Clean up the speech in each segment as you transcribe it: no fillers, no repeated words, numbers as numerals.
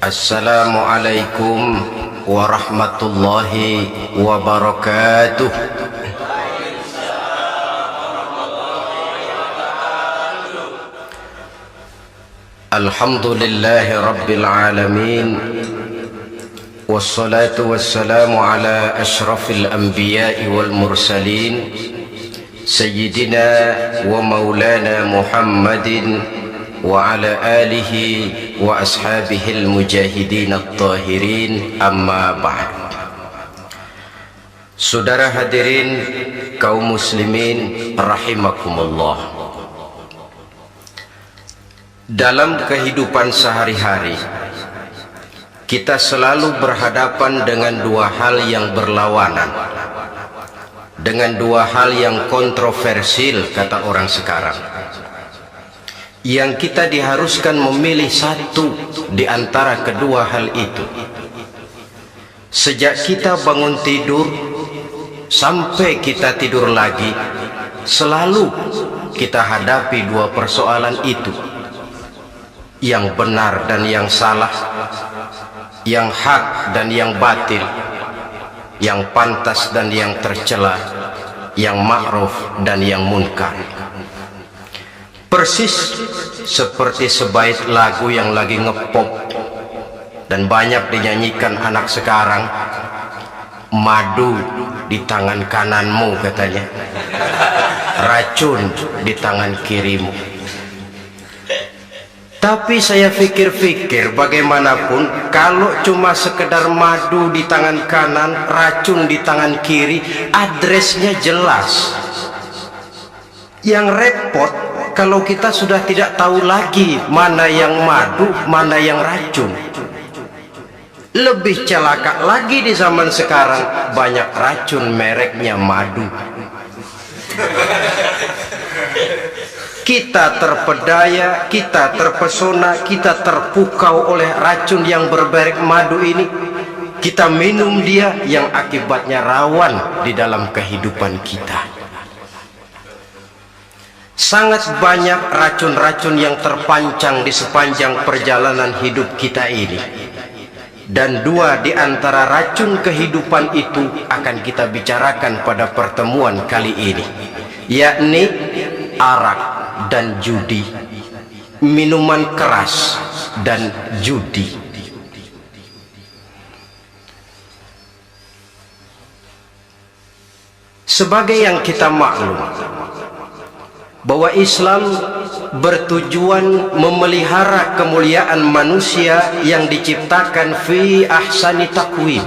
Assalamualaikum warahmatullahi wabarakatuh. Alhamdulillahi rabbil alamin, wassalatu wassalamu ala ashrafil anbiya'i wal mursalin, sayyidina wa maulana Muhammadin wa ala alihi wa ashabihil mujahidin at-tahirin, amma ba'd. Saudara hadirin kaum muslimin rahimakumullah, dalam kehidupan sehari-hari kita selalu berhadapan dengan dua hal yang berlawanan, dengan dua hal yang kontroversial kata orang sekarang, yang kita diharuskan memilih satu di antara kedua hal itu. Sejak kita bangun tidur sampai kita tidur lagi, selalu kita hadapi dua persoalan itu, yang benar dan yang salah, yang hak dan yang batil, yang pantas dan yang tercela, yang ma'ruf dan yang munkar. Persis seperti sebaik lagu yang lagi ngepop dan banyak dinyanyikan anak sekarang, madu di tangan kananmu katanya, racun di tangan kirimu. Tapi saya pikir-pikir, bagaimanapun kalau cuma sekedar madu di tangan kanan, racun di tangan kiri, adresnya jelas. Yang repot kalau kita sudah tidak tahu lagi mana yang madu, mana yang racun. Lebih celaka lagi di zaman sekarang, banyak racun mereknya madu. Kita terpedaya, kita terpesona, kita terpukau oleh racun yang bermerek madu ini. Kita minum dia, yang akibatnya rawan di dalam kehidupan kita. Sangat banyak racun-racun yang terpancang di sepanjang perjalanan hidup kita ini. Dan dua di antara racun kehidupan itu akan kita bicarakan pada pertemuan kali ini, yakni arak dan judi, minuman keras dan judi. Sebagai yang kita maklum bahwa Islam bertujuan memelihara kemuliaan manusia yang diciptakan fi ahsani taqwim,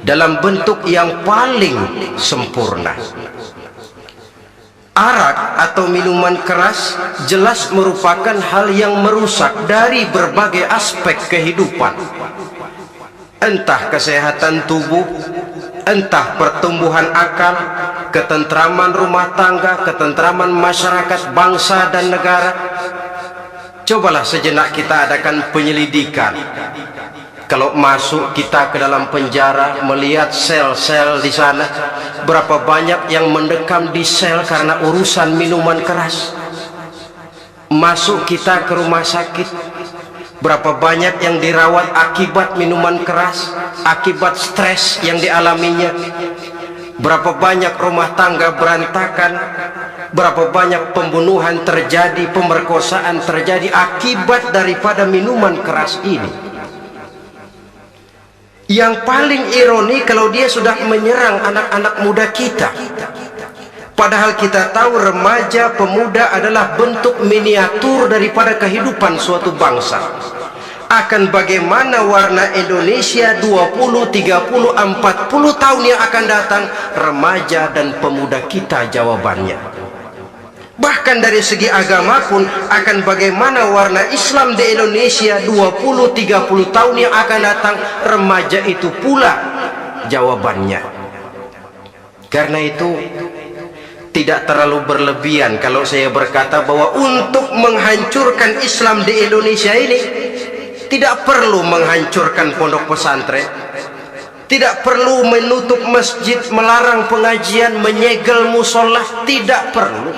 dalam bentuk yang paling sempurna. Arak atau minuman keras jelas merupakan hal yang merusak dari berbagai aspek kehidupan, entah kesehatan tubuh, entah pertumbuhan akal, ketentraman rumah tangga, ketentraman masyarakat, bangsa dan negara. Cobalah sejenak kita adakan penyelidikan. Kalau masuk kita ke dalam penjara, melihat sel-sel di sana, berapa banyak yang mendekam di sel karena urusan minuman keras. Masuk kita ke rumah sakit, berapa banyak yang dirawat akibat minuman keras, akibat stres yang dialaminya. Berapa banyak rumah tangga berantakan, berapa banyak pembunuhan terjadi, pemerkosaan terjadi akibat daripada minuman keras ini. Yang paling ironi kalau dia sudah menyerang anak-anak muda kita. Padahal kita tahu remaja pemuda adalah bentuk miniatur daripada kehidupan suatu bangsa. Akan bagaimana warna Indonesia 20, 30, 40 tahun yang akan datang, remaja dan pemuda kita jawabannya. Bahkan dari segi agama pun, akan bagaimana warna Islam di Indonesia 20, 30 tahun yang akan datang, remaja itu pula jawabannya. Karena itu tidak terlalu berlebihan kalau saya berkata bahwa untuk menghancurkan Islam di Indonesia ini tidak perlu menghancurkan pondok pesantren, tidak perlu menutup masjid, melarang pengajian, menyegel musola, tidak perlu.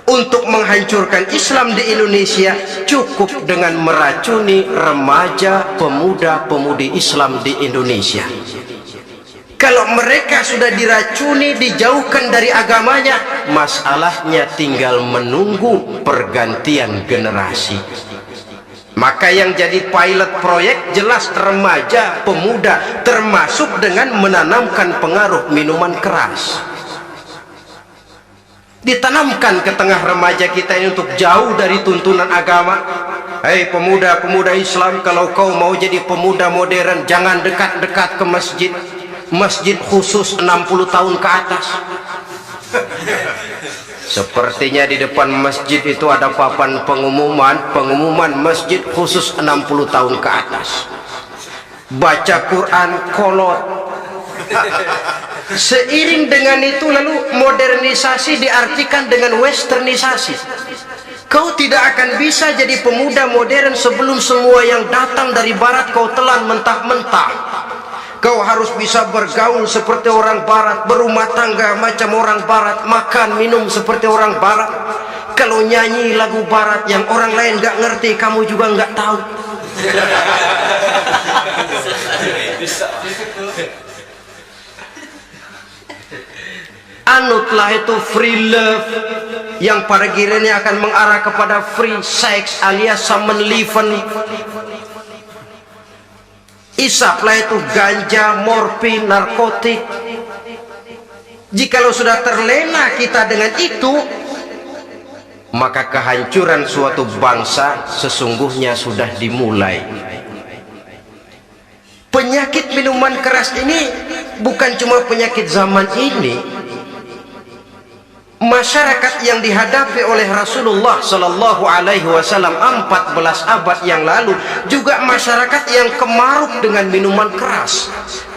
untuk menghancurkan Islam di Indonesia cukup dengan meracuni remaja, pemuda, pemudi Islam di Indonesia. Kalau mereka sudah diracuni, dijauhkan dari agamanya, masalahnya tinggal menunggu pergantian generasi. Maka yang jadi pilot proyek jelas remaja, pemuda, termasuk dengan menanamkan pengaruh minuman keras. Ditanamkan ke tengah remaja kita ini untuk jauh dari tuntunan agama. Hei pemuda-pemuda Islam, kalau kau mau jadi pemuda modern, jangan dekat-dekat ke masjid. Masjid khusus 60 tahun ke atas. Sepertinya di depan masjid itu ada papan pengumuman masjid khusus 60 tahun ke atas. Baca Quran kolot. Seiring dengan itu lalu modernisasi diartikan dengan westernisasi. Kau tidak akan bisa jadi pemuda modern sebelum semua yang datang dari barat kau telan mentah-mentah. Kau harus bisa bergaul seperti orang barat, berumah tangga macam orang barat, makan minum seperti orang barat. Kalau nyanyi lagu barat yang orang lain gak ngerti, kamu juga gak tahu. Anutlah itu free love yang pada akhirnya akan mengarah kepada free sex alias samenleven. Isaplah itu ganja, morfin, narkotik. Jikalau sudah terlena kita dengan itu, maka kehancuran suatu bangsa sesungguhnya sudah dimulai. Penyakit minuman keras ini bukan cuma penyakit zaman ini. Masyarakat yang dihadapi oleh Rasulullah Sallallahu Alaihi Wasallam 14 abad yang lalu juga masyarakat yang kemaruk dengan minuman keras.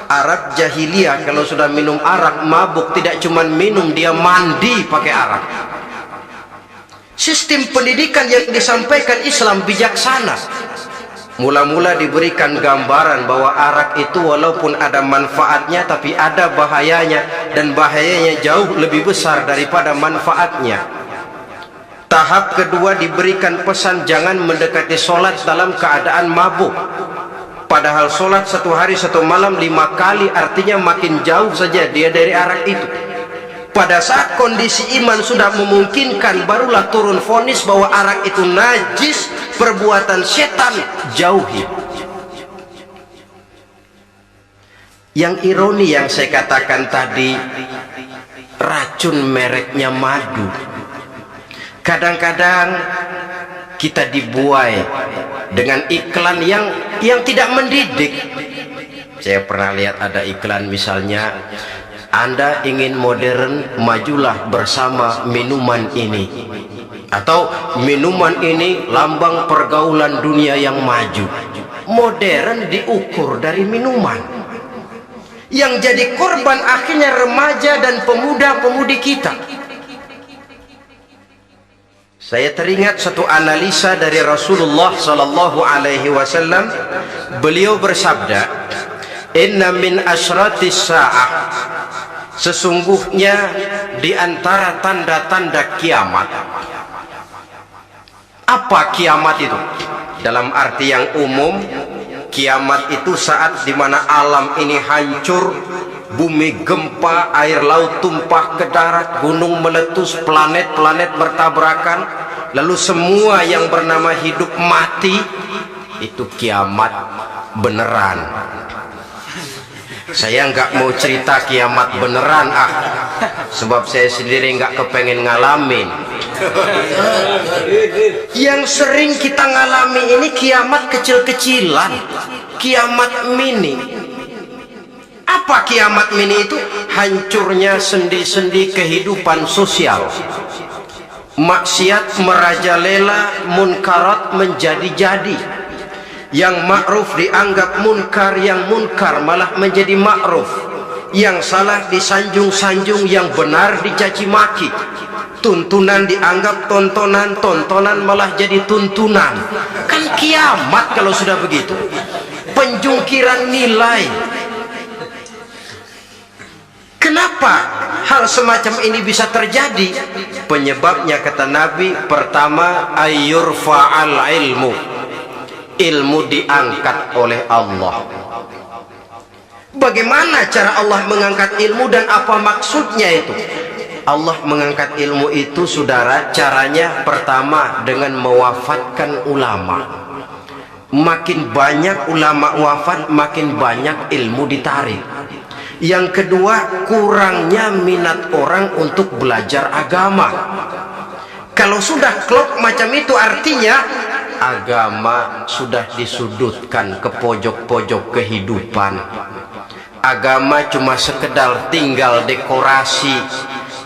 Arab jahiliyah kalau sudah minum arak mabuk, tidak cuma minum, dia mandi pakai arak. Sistem pendidikan yang disampaikan Islam bijaksana. Mula-mula diberikan gambaran bahwa arak itu walaupun ada manfaatnya tapi ada bahayanya, dan bahayanya jauh lebih besar daripada manfaatnya. Tahap kedua diberikan pesan jangan mendekati sholat dalam keadaan mabuk. Padahal sholat 1 hari 1 malam 5 kali, artinya makin jauh saja dia dari arak itu. Pada saat kondisi iman sudah memungkinkan, barulah turun vonis bahwa arak itu najis, perbuatan setan, jauhi. Yang ironi yang saya katakan tadi, racun mereknya madu. Kadang-kadang kita dibuai dengan iklan yang tidak mendidik. Saya pernah lihat ada iklan misalnya, Anda ingin modern, majulah bersama minuman ini. Atau minuman ini lambang pergaulan dunia yang maju. Modern diukur dari minuman. Yang jadi korban akhirnya remaja dan pemuda-pemudi kita. Saya teringat satu analisa dari Rasulullah Sallallahu Alaihi Wasallam. Beliau bersabda, Inna min asyratis sa'ah, sesungguhnya di antara tanda-tanda kiamat. Apa kiamat itu? Dalam arti yang umum, kiamat itu saat dimana alam ini hancur, bumi gempa, air laut tumpah ke darat, gunung meletus, planet-planet bertabrakan, lalu semua yang bernama hidup mati. Itu kiamat beneran. Saya nggak mau cerita kiamat beneran, sebab saya sendiri nggak kepengen ngalamin. Yang sering kita ngalami ini kiamat kecil-kecilan, kiamat mini. Apa kiamat mini itu? Hancurnya sendi-sendi kehidupan sosial. Maksiat merajalela, munkarat menjadi-jadi. Yang ma'ruf dianggap munkar, yang munkar malah menjadi ma'ruf. Yang salah disanjung-sanjung, yang benar dicaci maki. Tuntunan dianggap tontonan, tontonan malah jadi tuntunan. Kan kiamat kalau sudah begitu. Penjungkiran nilai. Kenapa hal semacam ini bisa terjadi? Penyebabnya kata Nabi, pertama ayyurfa'al ilmu, ilmu diangkat oleh Allah. Bagaimana cara Allah mengangkat ilmu dan apa maksudnya itu? Allah mengangkat ilmu itu, saudara, caranya pertama dengan mewafatkan ulama. Makin banyak ulama wafat, makin banyak ilmu ditarik. Yang kedua, kurangnya minat orang untuk belajar agama. Kalau sudah klop macam itu, artinya agama sudah disudutkan ke pojok-pojok kehidupan. Agama cuma sekedar tinggal dekorasi.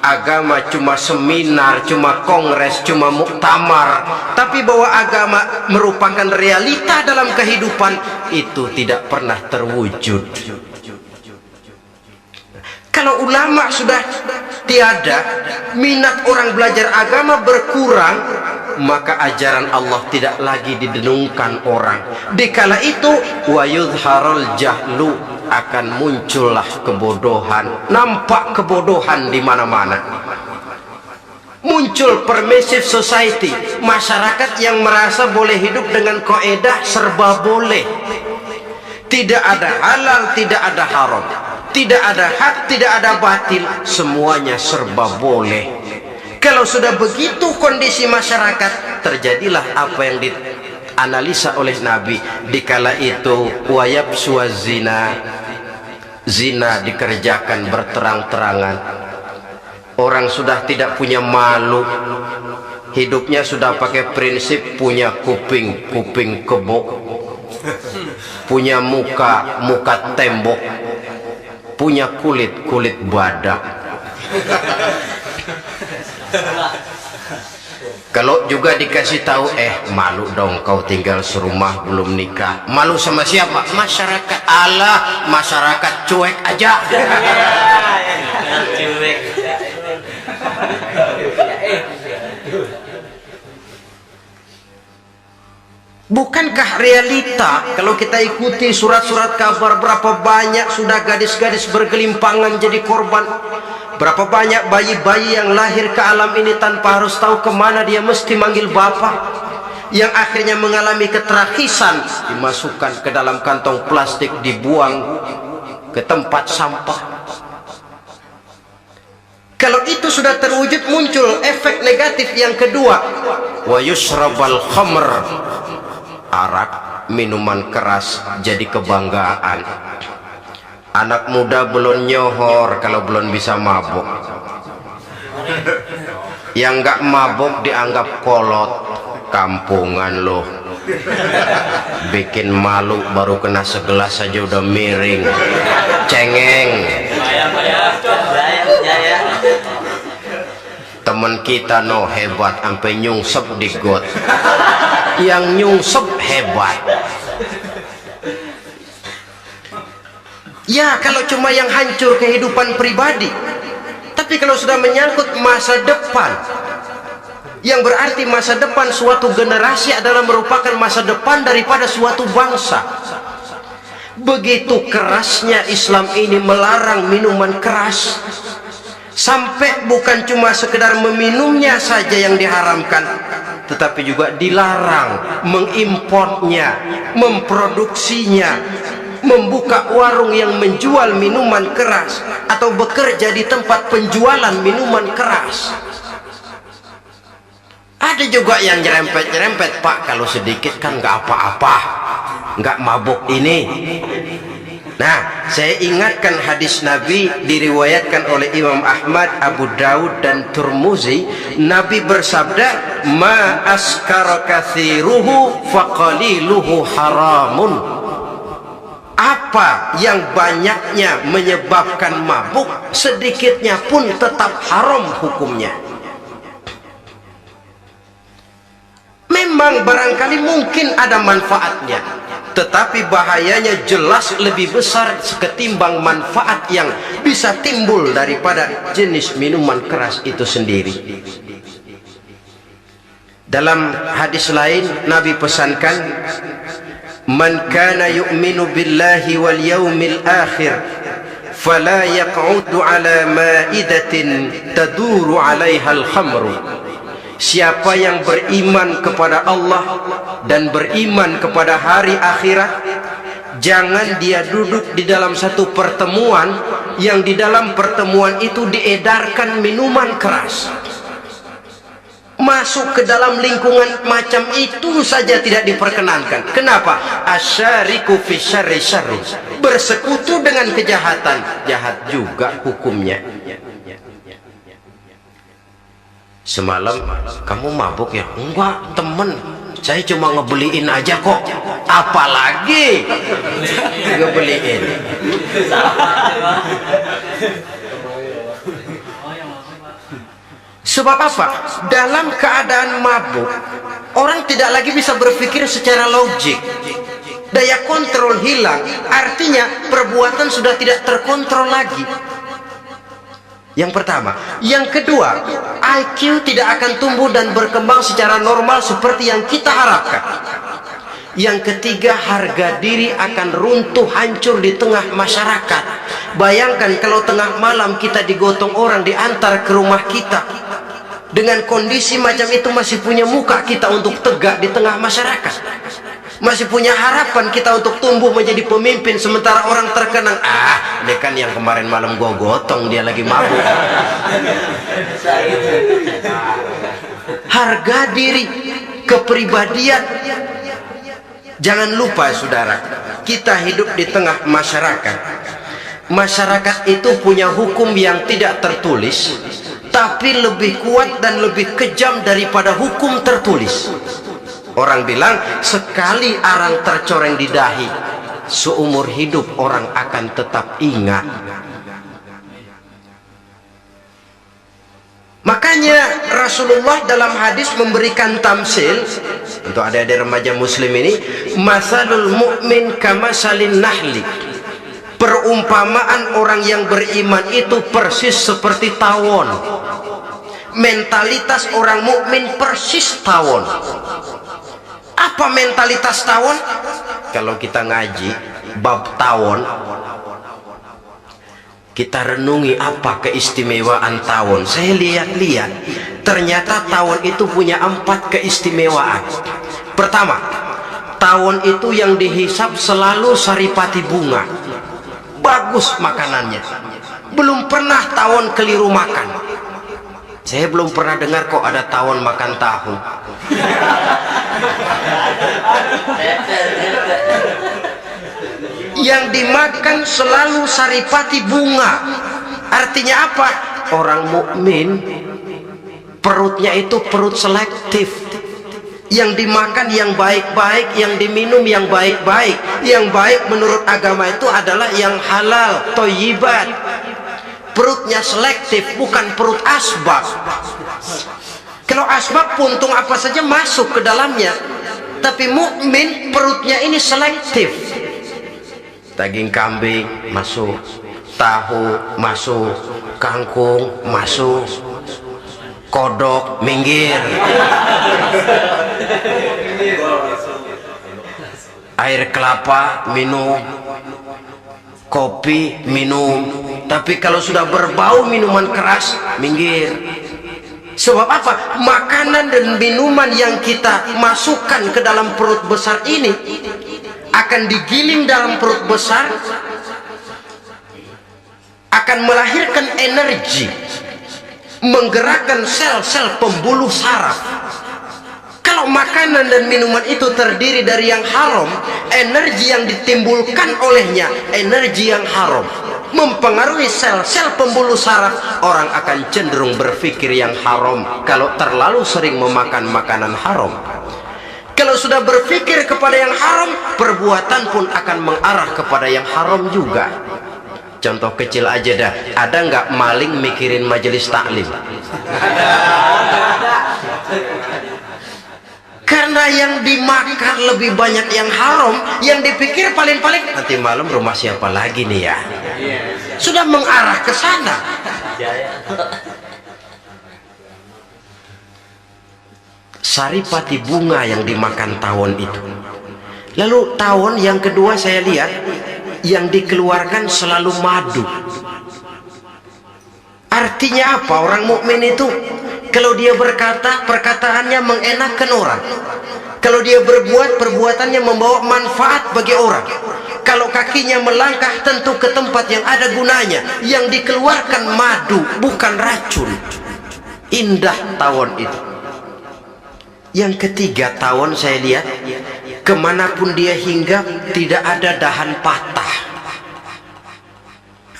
Agama cuma seminar, cuma kongres, cuma muktamar. Tapi bahwa agama merupakan realita dalam kehidupan, itu tidak pernah terwujud. Kalau ulama sudah tiada, minat orang belajar agama berkurang, maka ajaran Allah tidak lagi didenungkan orang. Dikala itu wa yudharul jahlu, akan muncullah kebodohan, nampak kebodohan di mana-mana. Muncul permissive society, masyarakat yang merasa boleh hidup dengan kaidah serba boleh. Tidak ada halal, tidak ada haram, tidak ada hak, tidak ada batil, semuanya serba boleh. Kalau sudah begitu kondisi masyarakat, terjadilah apa yang dianalisa oleh Nabi. Dikala itu wayabsua zina, zina dikerjakan berterang-terangan. Orang sudah tidak punya malu, hidupnya sudah pakai prinsip punya kuping, kuping kebo, punya muka, muka tembok, punya kulit, kulit badak. Kalau juga dikasih tahu, malu dong kau tinggal serumah belum nikah. Malu sama siapa? Masyarakat. Allah, masyarakat cuek aja. Cuek. Bukankah realita kalau kita ikuti surat-surat kabar, berapa banyak sudah gadis-gadis bergelimpangan jadi korban? Berapa banyak bayi-bayi yang lahir ke alam ini tanpa harus tahu kemana dia mesti manggil bapak, yang akhirnya mengalami ketrakisan, dimasukkan ke dalam kantong plastik, dibuang ke tempat sampah. Kalau itu sudah terwujud, muncul efek negatif yang kedua, wa yusrabal khamr, arak, minuman keras jadi kebanggaan. Anak muda belum nyohor kalau belum bisa mabuk. Yang nggak mabuk dianggap kolot, kampungan loh. Bikin malu, baru kena segelas saja udah miring, cengeng. Temen kita no hebat, sampai nyungsep di got. Yang nyungsep hebat. Ya, kalau cuma yang hancur kehidupan pribadi. Tapi kalau sudah menyangkut masa depan, yang berarti masa depan suatu generasi adalah merupakan masa depan daripada suatu bangsa. Begitu kerasnya Islam ini melarang minuman keras, sampai bukan cuma sekedar meminumnya saja yang diharamkan, tetapi juga dilarang mengimportnya, memproduksinya, membuka warung yang menjual minuman keras, atau bekerja di tempat penjualan minuman keras. Ada juga yang nyerempet-nyerempet, Pak, kalau sedikit kan nggak apa-apa, nggak mabuk ini. Nah, saya ingatkan hadis Nabi diriwayatkan oleh Imam Ahmad, Abu Daud dan Turmuzi. Nabi bersabda, ma askara kathiruhu faqaliluhu haramun. Apa yang banyaknya menyebabkan mabuk, sedikitnya pun tetap haram hukumnya. Memang barangkali mungkin ada manfaatnya, tetapi bahayanya jelas lebih besar ketimbang manfaat yang bisa timbul daripada jenis minuman keras itu sendiri. Dalam hadis lain Nabi pesankan, man kana yu'minu billahi wal yaumil akhir fala yaq'udu ala ma'idatin taduru 'alaiha al-khamru. Siapa yang beriman kepada Allah dan beriman kepada hari akhirat, jangan dia duduk di dalam satu pertemuan yang di dalam pertemuan itu diedarkan minuman keras. Masuk ke dalam lingkungan macam itu saja tidak diperkenankan. Kenapa? Asyariku fi syarri syarri. Bersekutu dengan kejahatan, jahat juga hukumnya. Semalam kamu mabuk ya? Enggak, temen. Saya cuma ngebeliin aja kok. Apalagi ngebeliin. Sebab apa? Dalam keadaan mabuk, orang tidak lagi bisa berpikir secara logik. Daya kontrol hilang, artinya perbuatan sudah tidak terkontrol lagi. Yang pertama. Yang kedua, IQ tidak akan tumbuh dan berkembang secara normal seperti yang kita harapkan. Yang ketiga, harga diri akan runtuh hancur di tengah masyarakat. Bayangkan kalau tengah malam kita digotong orang, diantar ke rumah kita. Dengan kondisi macam itu masih punya muka kita untuk tegak di tengah masyarakat. Masih punya harapan kita untuk tumbuh menjadi pemimpin, sementara orang terkenang, dia kan yang kemarin malam gua gotong, dia lagi mabuk. Harga diri, kepribadian. Jangan lupa saudara, kita hidup di tengah masyarakat. Masyarakat itu punya hukum yang tidak tertulis, tapi lebih kuat dan lebih kejam daripada hukum tertulis. Orang bilang, sekali arang tercoreng di dahi, seumur hidup orang akan tetap ingat. Makanya Rasulullah dalam hadis memberikan tamsil untuk adik-adik remaja muslim ini, masalul mu'min kamasalin nahli. Perumpamaan orang yang beriman itu persis seperti tawon. Mentalitas orang mukmin persis tawon. Apa mentalitas tawon? Kalau kita ngaji bab tawon, kita renungi apa keistimewaan tawon. Saya lihat-lihat, ternyata tawon itu punya 4 keistimewaan. Pertama, tawon itu yang dihisap selalu saripati bunga. Bagus makanannya. Belum pernah tawon keliru makan. Saya belum pernah dengar kok ada tawon makan tahu. Yang dimakan selalu saripati bunga. Artinya apa? Orang mukmin perutnya itu perut selektif. Yang dimakan yang baik-baik, yang diminum yang baik-baik. Yang baik menurut agama itu adalah yang halal, thayyibat. Perutnya selektif, bukan perut asbab. Kalau asbab puntung apa saja masuk ke dalamnya, tapi mukmin perutnya ini selektif. Daging kambing masuk, tahu masuk, kangkung masuk, kodok minggir, air kelapa minum, kopi minum. Tapi kalau sudah berbau minuman keras, minggir. Sebab apa? Makanan dan minuman yang kita masukkan ke dalam perut besar ini akan digiling dalam perut besar, akan melahirkan energi, menggerakkan sel-sel pembuluh saraf. Kalau makanan dan minuman itu terdiri dari yang haram, energi yang ditimbulkan olehnya energi yang haram, mempengaruhi sel-sel pembuluh saraf. Orang akan cenderung berpikir yang haram kalau terlalu sering memakan makanan haram. Kalau sudah berpikir kepada yang haram, perbuatan pun akan mengarah kepada yang haram juga. Contoh kecil aja dah, ada nggak maling mikirin majelis taklim? Karena yang dimakan lebih banyak yang haram, yang dipikir paling-paling nanti malam rumah siapa lagi nih ya? Sudah mengarah ke sana. Saripati bunga yang dimakan tawon itu. Lalu tawon yang kedua saya lihat yang dikeluarkan selalu madu. Artinya apa? Orang mukmin itu kalau dia berkata, perkataannya mengenakan orang. Kalau dia berbuat, perbuatannya membawa manfaat bagi orang. Kalau kakinya melangkah, tentu ke tempat yang ada gunanya. Yang dikeluarkan madu, bukan racun. Indah tawon itu. Yang ketiga, tawon saya lihat kemanapun dia hinggap tidak ada dahan patah.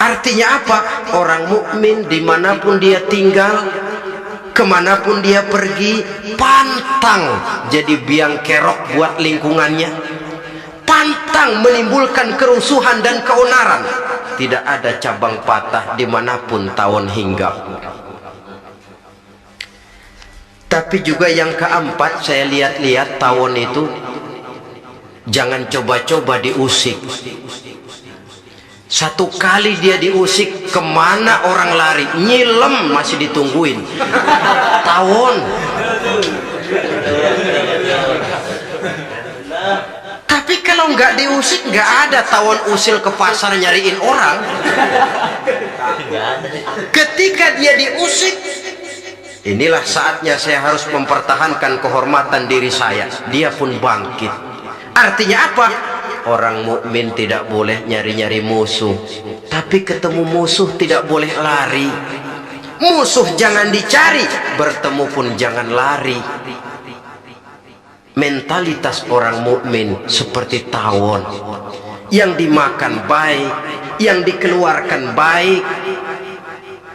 Artinya apa? Orang mukmin dimanapun dia tinggal, kemanapun dia pergi, pantang jadi biang kerok buat lingkungannya, pantang menimbulkan kerusuhan dan keonaran. Tidak ada cabang patah dimanapun tawon hinggap. Tapi juga yang keempat, saya lihat-lihat tawon itu jangan coba-coba diusik. Satu kali dia diusik, kemana orang lari? Nyilem masih ditungguin. Tawon. Tapi kalau nggak diusik, nggak ada tawon usil ke pasar nyariin orang. Ketika dia diusik, inilah saatnya saya harus mempertahankan kehormatan diri saya. Dia pun bangkit. Artinya apa? Orang mukmin tidak boleh nyari-nyari musuh, tapi ketemu musuh tidak boleh lari. Musuh jangan dicari, bertemu pun jangan lari. Mentalitas orang mukmin seperti tawon, yang dimakan baik, yang dikeluarkan baik.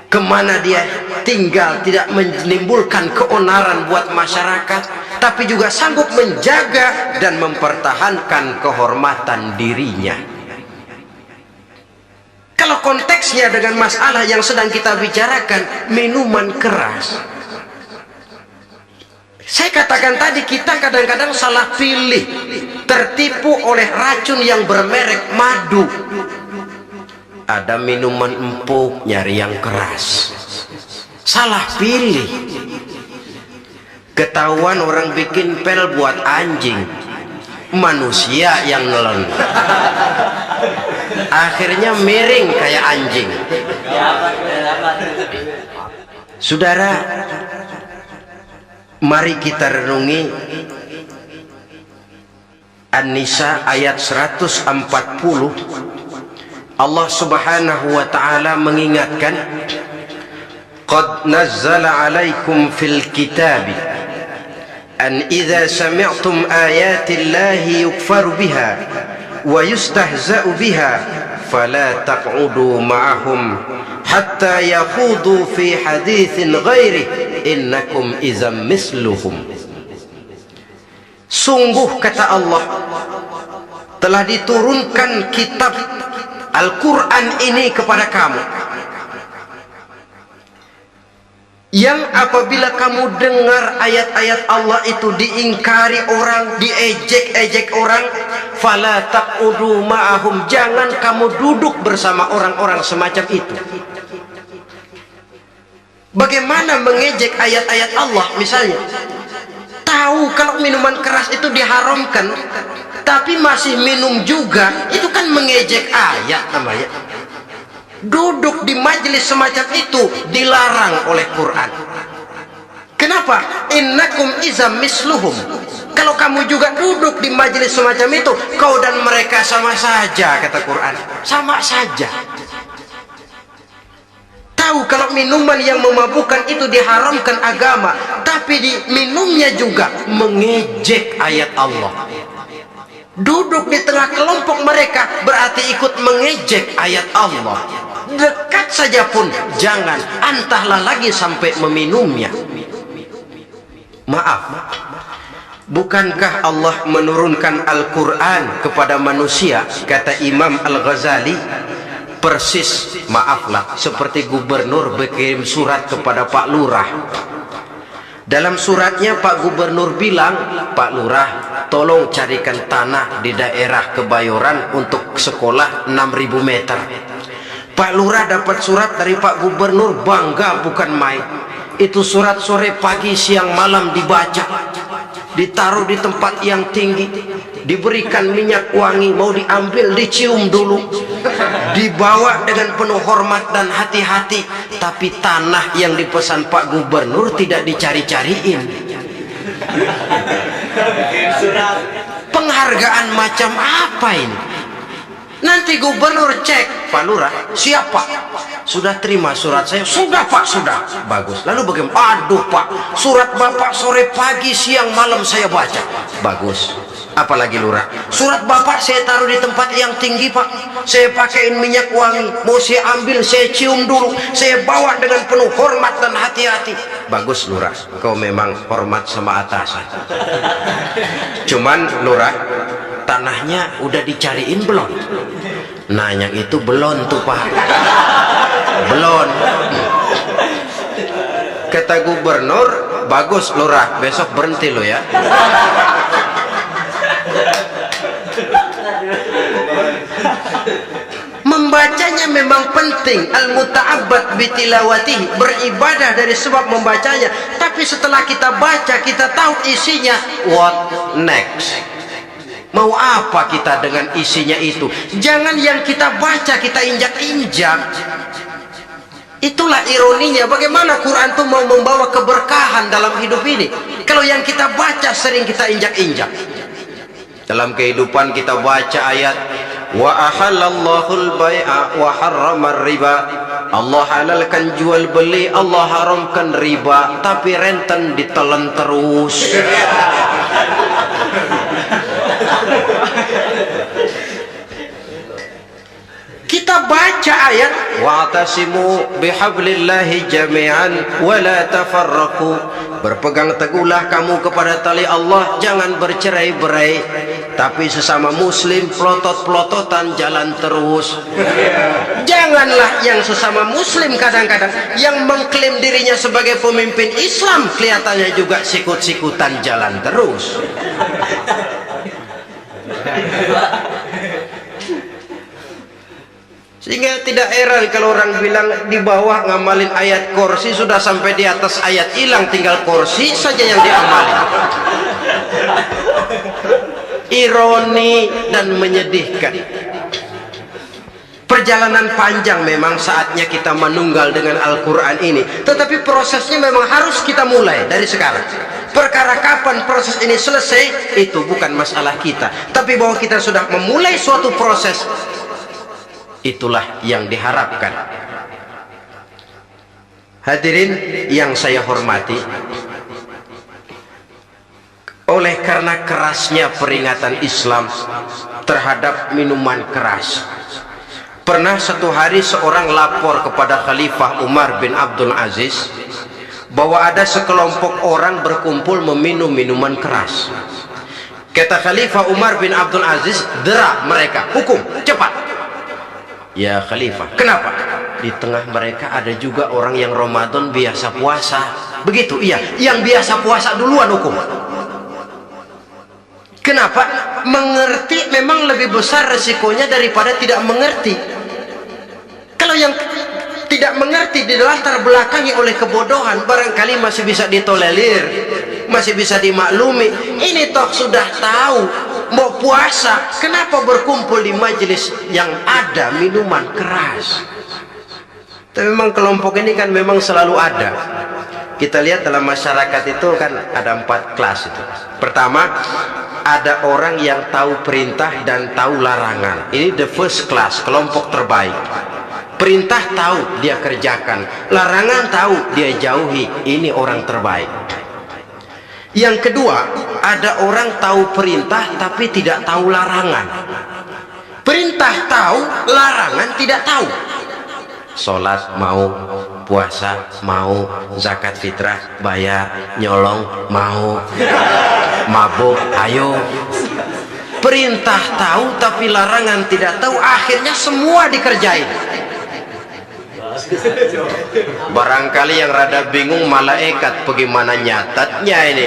Kemana dia tinggal tidak menimbulkan keonaran buat masyarakat, tapi juga sanggup menjaga dan mempertahankan kehormatan dirinya. Kalau konteksnya dengan masalah yang sedang kita bicarakan, minuman keras, saya katakan tadi, kita kadang-kadang salah pilih, tertipu oleh racun yang bermerek madu. Ada minuman empuk, nyari yang keras, salah pilih. Ketahuan orang bikin pel buat anjing, manusia yang nelen. Akhirnya miring kayak anjing. Saudara, mari kita renungi An-Nisa ayat 140. Allah subhanahu wa ta'ala mengingatkan, qad nazzala alaikum fil kitabi an idza sami'tum ayati llahi yukfaru biha wa yustahza'u biha fala taq'udu ma'ahum hatta yakhudu fi hadithin ghairi innakum idzam misluhum. Sungguh, kata Allah, telah diturunkan kitab Al-Quran ini kepada kamu, yang apabila kamu dengar ayat-ayat Allah itu diingkari orang, diejek-ejek orang, fala taqudu ma'ahum, jangan kamu duduk bersama orang-orang semacam itu. Bagaimana mengejek ayat-ayat Allah? Misalnya, tahu kalau minuman keras itu diharamkan, tapi masih minum juga, itu kan mengejek ayat namanya. Duduk di majelis semacam itu dilarang oleh Quran. Kenapa? Innakum izam misluhum. Kalau kamu juga duduk di majelis semacam itu, kau dan mereka sama saja, kata Quran. Sama saja. Tahu kalau minuman yang memabukkan itu diharamkan agama, tapi diminumnya juga, mengejek ayat Allah. Duduk di tengah kelompok mereka berarti ikut mengejek ayat Allah. Dekat saja pun jangan, entahlah lagi sampai meminumnya. Maaf, bukankah Allah menurunkan Al-Quran kepada manusia? Kata Imam Al-Ghazali, persis, maaflah, seperti gubernur berkirim surat kepada Pak Lurah. Dalam suratnya Pak Gubernur bilang, Pak Lurah, tolong carikan tanah di daerah Kebayoran untuk sekolah 6.000 meter. Pak Lurah dapat surat dari Pak Gubernur, bangga bukan main. Itu surat sore, pagi, siang, malam dibaca, ditaruh di tempat yang tinggi, diberikan minyak wangi, mau diambil dicium dulu, dibawa dengan penuh hormat dan hati-hati. Tapi tanah yang dipesan Pak Gubernur tidak dicari-cariin. Penghargaan macam apa ini? Nanti gubernur cek, Pak Lurah, siapa? Sudah terima surat saya? Sudah Pak, sudah. Bagus. Lalu bagaimana? Aduh Pak, surat Bapak sore pagi siang malam saya baca. Bagus. Apalagi Lurah? Surat Bapak saya taruh di tempat yang tinggi Pak. Saya pakaiin minyak wangi, mau saya ambil saya cium dulu, saya bawa dengan penuh hormat dan hati-hati. Bagus Lurah, kau memang hormat sama atasan. Cuman Lurah, tanahnya udah dicariin belum? Nah yang itu belum tuh Pak, belum. Kata gubernur, bagus Lurah, besok berhenti lo ya. Membacanya memang penting, al-muta'abbad bitilawatihi, beribadah dari sebab membacanya. Tapi setelah kita baca, kita tahu isinya, what next? Mau apa kita dengan isinya itu? Jangan yang kita baca kita injak-injak. Itulah ironinya, bagaimana Quran itu mau membawa keberkahan dalam hidup ini, kalau yang kita baca sering kita injak-injak. Dalam kehidupan kita baca ayat wa ahallallahu al-bai'a wa harramar riba. Allah halalkan jual beli, Allah haramkan riba, tapi renten ditelan terus. Kita baca ayat wa'tasimu bihablillahi jami'an wa la tafarraqu. Berpegang teguhlah kamu kepada tali Allah, jangan bercerai-berai. Tapi sesama muslim pelotot-pelototan jalan terus. Janganlah yang sesama muslim kadang-kadang yang mengklaim dirinya sebagai pemimpin Islam kelihatannya juga sikut-sikutan jalan terus. Sehingga tidak heran kalau orang bilang di bawah ngamalin ayat kursi, sudah sampai di atas ayat hilang, tinggal kursi saja yang diamalin. Ironi dan menyedihkan. Perjalanan panjang memang, saatnya kita menunggal dengan Al-Quran ini. Tetapi prosesnya memang harus kita mulai dari sekarang. Perkara kapan proses ini selesai, itu bukan masalah kita. Tapi bahwa kita sudah memulai suatu proses, itulah yang diharapkan. Hadirin yang saya hormati, oleh karena kerasnya peringatan Islam terhadap minuman keras, pernah satu hari seorang lapor kepada Khalifah Umar bin Abdul Aziz bahwa ada sekelompok orang berkumpul meminum minuman keras. Kata Khalifah Umar bin Abdul Aziz, dera mereka, hukum cepat. Ya Khalifah, kenapa? Di tengah mereka ada juga orang yang Ramadan biasa puasa. Begitu? Iya, yang biasa puasa duluan hukum. Kenapa? Mengerti memang lebih besar resikonya daripada tidak mengerti. Kalau yang tidak mengerti dilatar belakangi oleh kebodohan, barangkali masih bisa ditolerir, masih bisa dimaklumi. Ini toh sudah tahu mau puasa, kenapa berkumpul di majelis yang ada minuman keras? Tapi memang kelompok ini kan memang selalu ada. Kita lihat dalam masyarakat itu kan ada 4 kelas itu. Pertama, ada orang yang tahu perintah dan tahu larangan. Ini the first class, kelompok terbaik. Perintah tahu dia kerjakan, larangan tahu dia jauhi. Ini orang terbaik. Yang kedua, ada orang tahu perintah tapi tidak tahu larangan. Perintah tahu, larangan tidak tahu. Sholat mau, puasa mau, zakat fitrah bayar, nyolong mau, mabuk ayo. Perintah tahu tapi larangan tidak tahu, akhirnya semua dikerjain. Barangkali yang rada bingung malaikat bagaimana nyatatnya ini,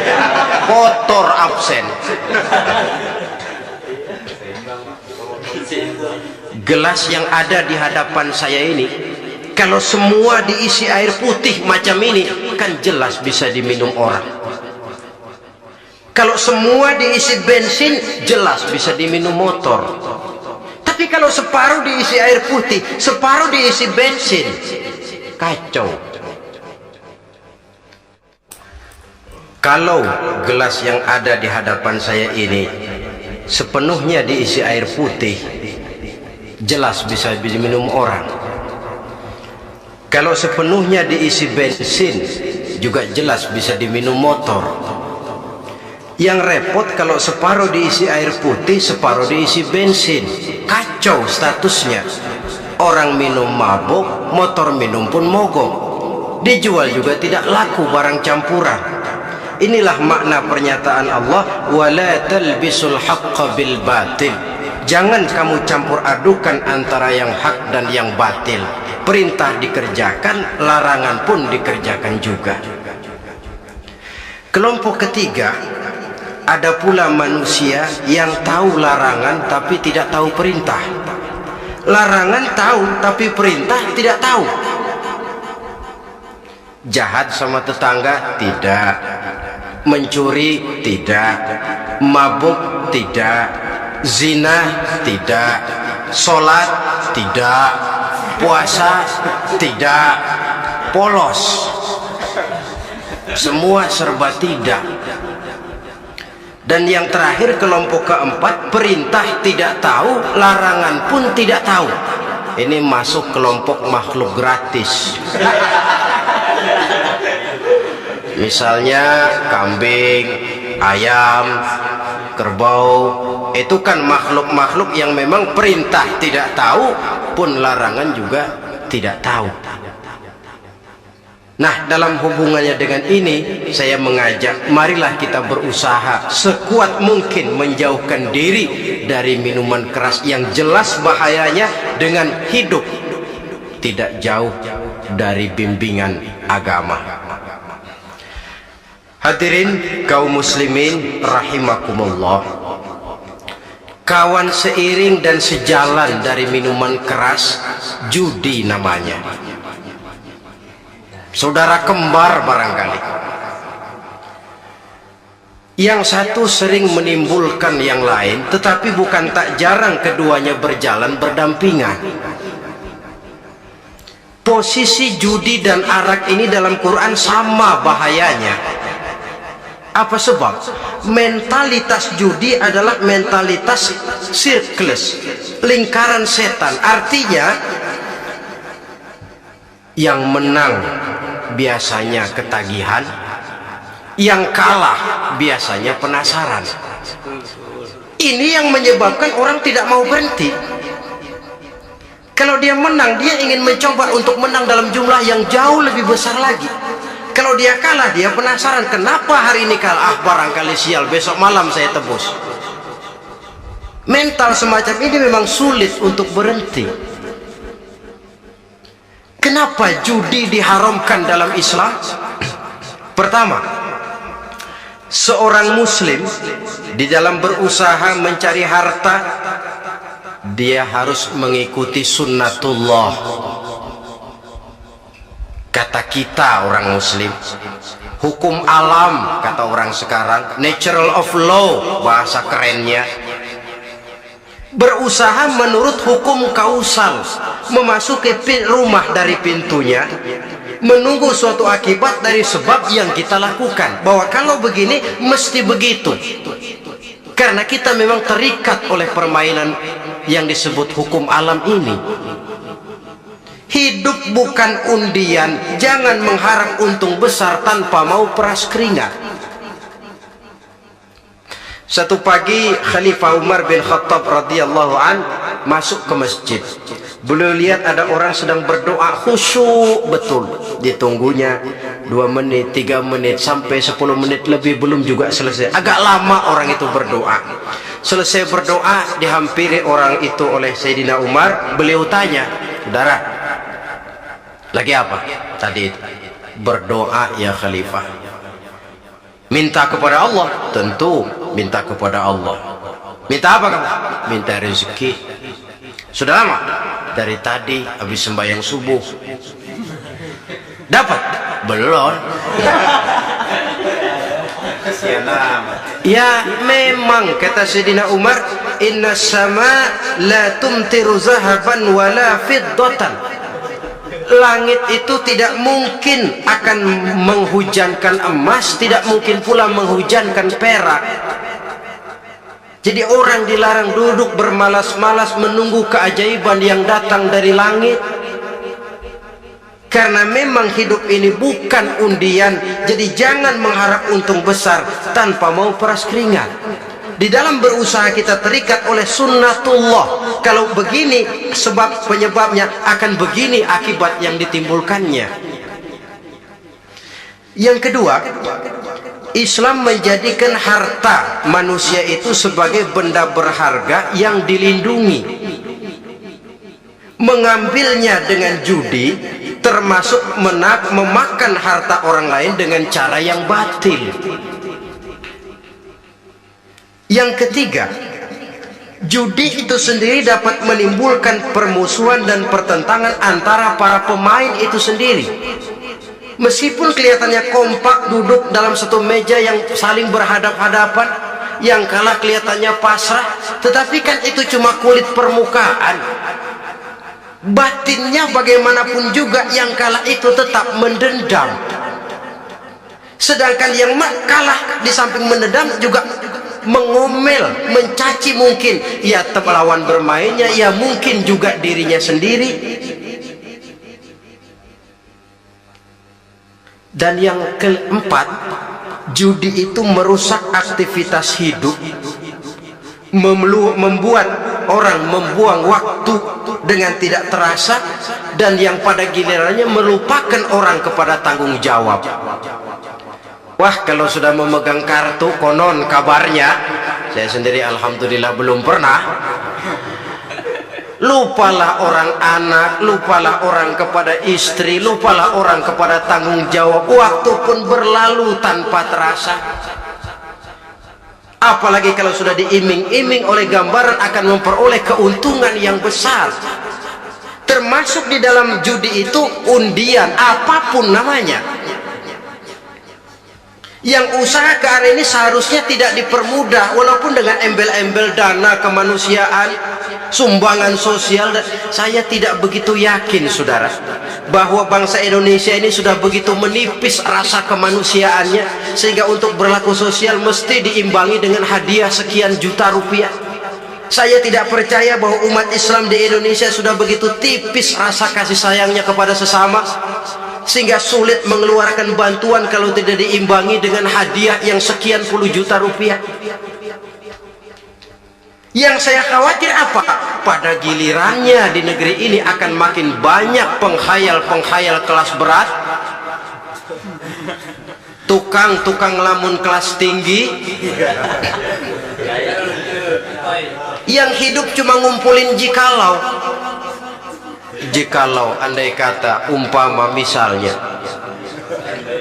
kotor absen. Gelas yang ada di hadapan saya ini, kalau semua diisi air putih macam ini, kan jelas bisa diminum orang. Kalau semua diisi bensin, jelas bisa diminum motor. Tapi kalau separuh diisi air putih, separuh diisi bensin, kacau. Kalau gelas yang ada di hadapan saya ini sepenuhnya diisi air putih, jelas bisa diminum orang. Kalau sepenuhnya diisi bensin, juga jelas bisa diminum motor. Yang repot kalau separuh diisi air putih, separuh diisi bensin, kacau statusnya. Orang minum mabuk, motor minum pun mogok. Dijual juga tidak laku, barang campuran. Inilah makna pernyataan Allah, wala talbisul haqqa bil batil. Jangan kamu campur adukan antara yang hak dan yang batil. Perintah dikerjakan, larangan pun dikerjakan juga. Kelompok ketiga, ada pula manusia yang tahu larangan tapi tidak tahu perintah. Larangan tahu tapi perintah tidak tahu. Jahat sama tetangga tidak, mencuri tidak, mabuk tidak, zina tidak, sholat tidak, puasa tidak, polos, semua serba tidak. Dan yang terakhir, kelompok keempat, perintah tidak tahu, larangan pun tidak tahu. Ini masuk kelompok makhluk gratis. Misalnya kambing, ayam, kerbau, itu kan makhluk-makhluk yang memang perintah tidak tahu pun larangan juga tidak tahu. Nah, dalam hubungannya dengan ini, saya mengajak, marilah kita berusaha sekuat mungkin menjauhkan diri dari minuman keras yang jelas bahayanya dengan hidup tidak jauh dari bimbingan agama. Hadirin kaum muslimin rahimakumullah. Kawan seiring dan sejalan dari minuman keras, judi namanya. Saudara kembar barangkali. Yang satu sering menimbulkan yang lain, tetapi bukan tak jarang keduanya berjalan berdampingan. Posisi judi dan arak ini dalam Quran sama bahayanya. Apa sebab? Mentalitas judi adalah mentalitas sirklus, lingkaran setan. Artinya yang menang biasanya ketagihan, yang kalah biasanya penasaran. Ini yang menyebabkan orang tidak mau berhenti. Kalau dia menang, dia ingin mencoba untuk menang dalam jumlah yang jauh lebih besar lagi. Kalau dia kalah, dia penasaran, kenapa hari ini kalah? Ah, barangkali sial, besok malam saya tebus. Mental semacam ini memang sulit untuk berhenti. Kenapa judi diharamkan dalam Islam? Pertama, seorang muslim di dalam berusaha mencari harta, dia harus mengikuti sunnatullah. Kata kita orang muslim, hukum alam kata orang sekarang, natural of law bahasa kerennya. Berusaha menurut hukum kausal, memasuki rumah dari pintunya, menunggu suatu akibat dari sebab yang kita lakukan, bahwa kalau begini mesti begitu. Karena kita memang terikat oleh permainan yang disebut hukum alam ini. Hidup bukan undian, jangan mengharap untung besar tanpa mau peras keringat. Satu pagi Khalifah Umar bin Khattab radhiyallahu an masuk ke masjid. Beliau lihat ada orang sedang berdoa khusyuk betul. Ditunggunya 2 menit, 3 menit, sampai 10 menit lebih belum juga selesai. Agak lama orang itu berdoa. Selesai berdoa, dihampiri orang itu oleh Sayyidina Umar. Beliau tanya, saudara, lagi apa? Tadi itu berdoa ya Khalifah. Minta kepada Allah? Tentu minta kepada Allah. Minta apa kamu? Minta rezeki. Sudah lama? Dari tadi habis sembahyang subuh. Dapat? Belum. Ya memang kata Sayyidina Umar, inna sama la tumtiru zahaban wala fiddatan. Langit itu tidak mungkin akan menghujankan emas, tidak mungkin pula menghujankan perak. Jadi orang dilarang duduk bermalas-malas menunggu keajaiban yang datang dari langit. Karena memang hidup ini bukan undian. Jadi jangan mengharap untung besar tanpa mau peras keringat. Di dalam berusaha kita terikat oleh sunnatullah. Kalau begini sebab penyebabnya, akan begini akibat yang ditimbulkannya. Yang kedua, Islam menjadikan harta manusia itu sebagai benda berharga yang dilindungi. Mengambilnya dengan judi termasuk memakan harta orang lain dengan cara yang batil. Yang ketiga, judi itu sendiri dapat menimbulkan permusuhan dan pertentangan antara para pemain itu sendiri. Meskipun kelihatannya kompak duduk dalam satu meja yang saling berhadap-hadapan, yang kalah kelihatannya pasrah, tetapi kan itu cuma kulit permukaan. Batinnya bagaimanapun juga yang kalah itu tetap mendendam. Sedangkan yang kalah di samping mendendam juga mengomel, mencaci mungkin ya lawan bermainnya, ya mungkin juga dirinya sendiri. Dan yang keempat, judi itu merusak aktivitas hidup, membuat orang membuang waktu dengan tidak terasa, dan yang pada gilirannya melupakan orang kepada tanggung jawab. Wah, kalau sudah memegang kartu, konon kabarnya, saya sendiri alhamdulillah belum pernah, lupalah orang anak, lupalah orang kepada istri, lupalah orang kepada tanggung jawab. Waktu pun berlalu tanpa terasa. Apalagi kalau sudah diiming-iming oleh gambaran akan memperoleh keuntungan yang besar. Termasuk di dalam judi itu undian, apapun namanya. Yang usaha ke arah ini seharusnya tidak dipermudah, walaupun dengan embel-embel dana kemanusiaan, sumbangan sosial. Saya tidak begitu yakin, saudara, bahwa bangsa Indonesia ini sudah begitu menipis rasa kemanusiaannya sehingga untuk berlaku sosial mesti diimbangi dengan hadiah sekian juta rupiah. Saya tidak percaya bahwa umat Islam di Indonesia sudah begitu tipis rasa kasih sayangnya kepada sesama sehingga sulit mengeluarkan bantuan kalau tidak diimbangi dengan hadiah yang sekian puluh juta rupiah. Yang saya khawatir apa? Pada gilirannya di negeri ini akan makin banyak penghayal-penghayal kelas berat, tukang-tukang lamun kelas tinggi, yang hidup cuma ngumpulin jikalau andai kata umpama misalnya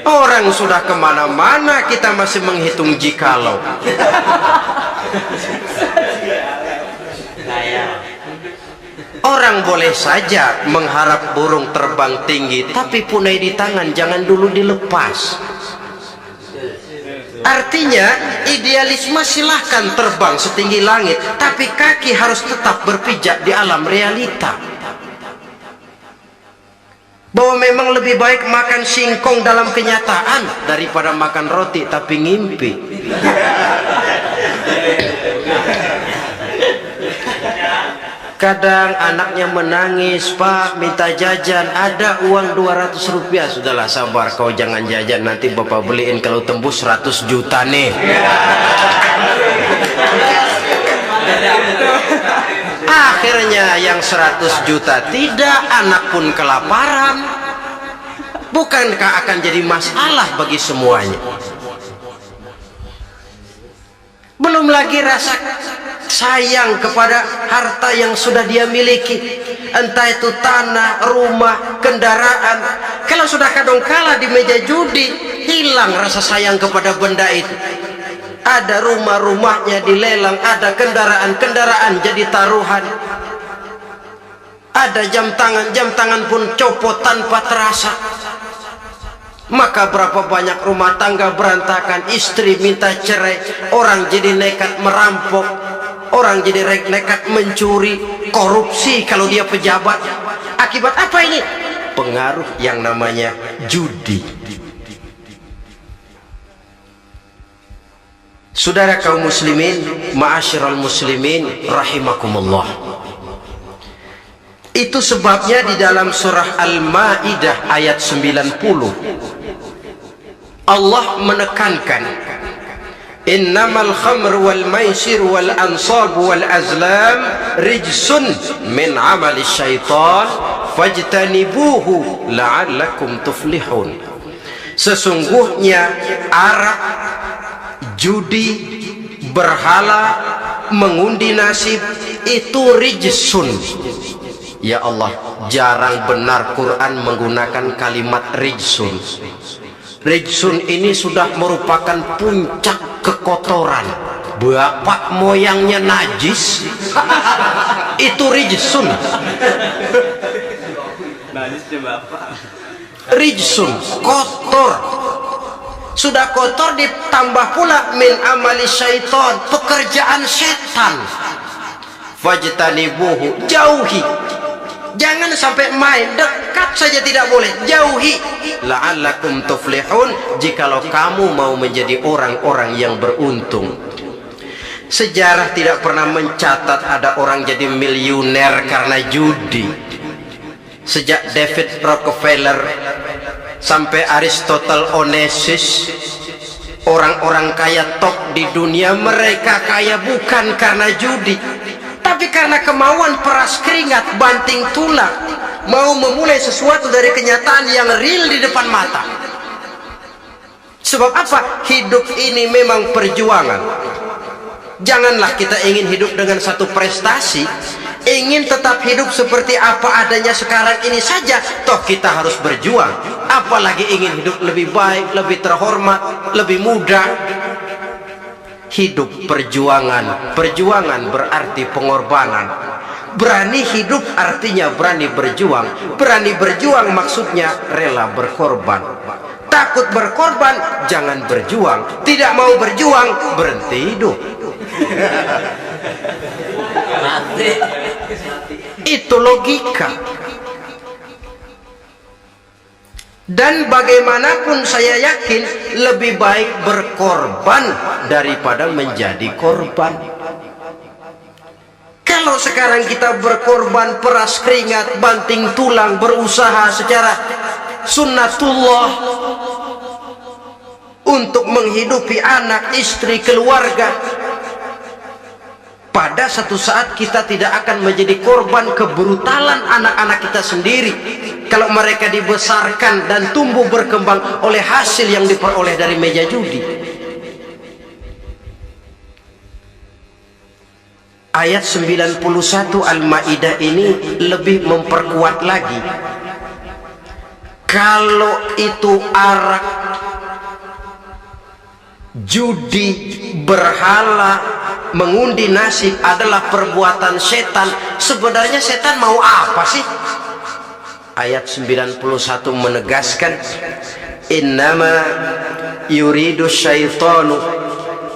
orang sudah kemana-mana kita masih menghitung jikalau. Orang boleh saja mengharap burung terbang tinggi, tapi punai di tangan jangan dulu dilepas. Artinya idealisme silahkan terbang setinggi langit, tapi kaki harus tetap berpijak di alam realita. Bahwa memang lebih baik makan singkong dalam kenyataan daripada makan roti tapi ngimpi. Kadang anaknya menangis, Pak minta jajan, ada uang 200 rupiah. Sudahlah sabar, kau jangan jajan, nanti bapak beliin kalau tembus 100 juta nih. Akhirnya yang 100 juta tidak, anak pun kelaparan. Bukankah akan jadi masalah bagi semuanya? Belum lagi rasa sayang kepada harta yang sudah dia miliki, entah itu tanah, rumah, kendaraan. Kalau sudah kadangkala di meja judi, hilang rasa sayang kepada benda itu. Ada rumah-rumahnya dilelang, ada kendaraan-kendaraan jadi taruhan, ada jam tangan pun copot tanpa terasa. Maka berapa banyak rumah tangga berantakan, istri minta cerai, orang jadi nekat merampok, orang jadi nekat mencuri, korupsi kalau dia pejabat. Akibat apa ini? Pengaruh yang namanya judi. Saudara kaum muslimin, ma'asyiral muslimin rahimakumullah. Itu sebabnya di dalam surah Al-Maidah ayat 90 Allah menekankan, innamal khamr wal maisir wal ansab wal azlam rijsun min amali syaitan fajtanibuhu la'allakum tuflihun. Sesungguhnya arak, judi, berhala, mengundi nasib itu rijsun. Ya Allah, jarang benar Quran menggunakan kalimat rijsun. Rijsun ini sudah merupakan puncak kekotoran. Bapak moyangnya najis, itu rijsun. Najisnya bapak. Rijsun, kotor. Sudah kotor ditambah pula min amali syaitan, pekerjaan setan. Fajtanibuhu, jauhi. Jangan sampai main, dekat saja tidak boleh, jauhi. La'allakum tuflihun, jikalau kamu mau menjadi orang-orang yang beruntung. Sejarah tidak pernah mencatat ada orang jadi miliuner karena judi. Sejak David Rockefeller sampai Aristotle Onassis, orang-orang kaya top di dunia, mereka kaya bukan karena judi, tapi karena kemauan peras keringat, banting tulang, mau memulai sesuatu dari kenyataan yang real di depan mata. Sebab apa? Hidup ini memang perjuangan. Janganlah kita ingin hidup dengan satu prestasi, ingin tetap hidup seperti apa adanya sekarang ini saja, toh kita harus berjuang. Apalagi ingin hidup lebih baik, lebih terhormat, lebih mudah. Hidup perjuangan. Perjuangan berarti pengorbanan. Berani hidup artinya berani berjuang. Berani berjuang maksudnya rela berkorban. Takut berkorban, jangan berjuang. Tidak mau berjuang, berhenti hidup. Itu logika. Dan bagaimanapun saya yakin lebih baik berkorban daripada menjadi korban. Kalau sekarang kita berkorban, peras keringat, banting tulang, berusaha secara sunnatullah untuk menghidupi anak, istri, keluarga, pada satu saat kita tidak akan menjadi korban kebrutalan anak-anak kita sendiri kalau mereka dibesarkan dan tumbuh berkembang oleh hasil yang diperoleh dari meja judi. Ayat 91 Al-Maidah ini lebih memperkuat lagi. Kalau itu arak, judi, berhala, mengundi nasib adalah perbuatan setan, sebenarnya setan mau apa sih? Ayat 91 menegaskan, innama yuridu syaitanu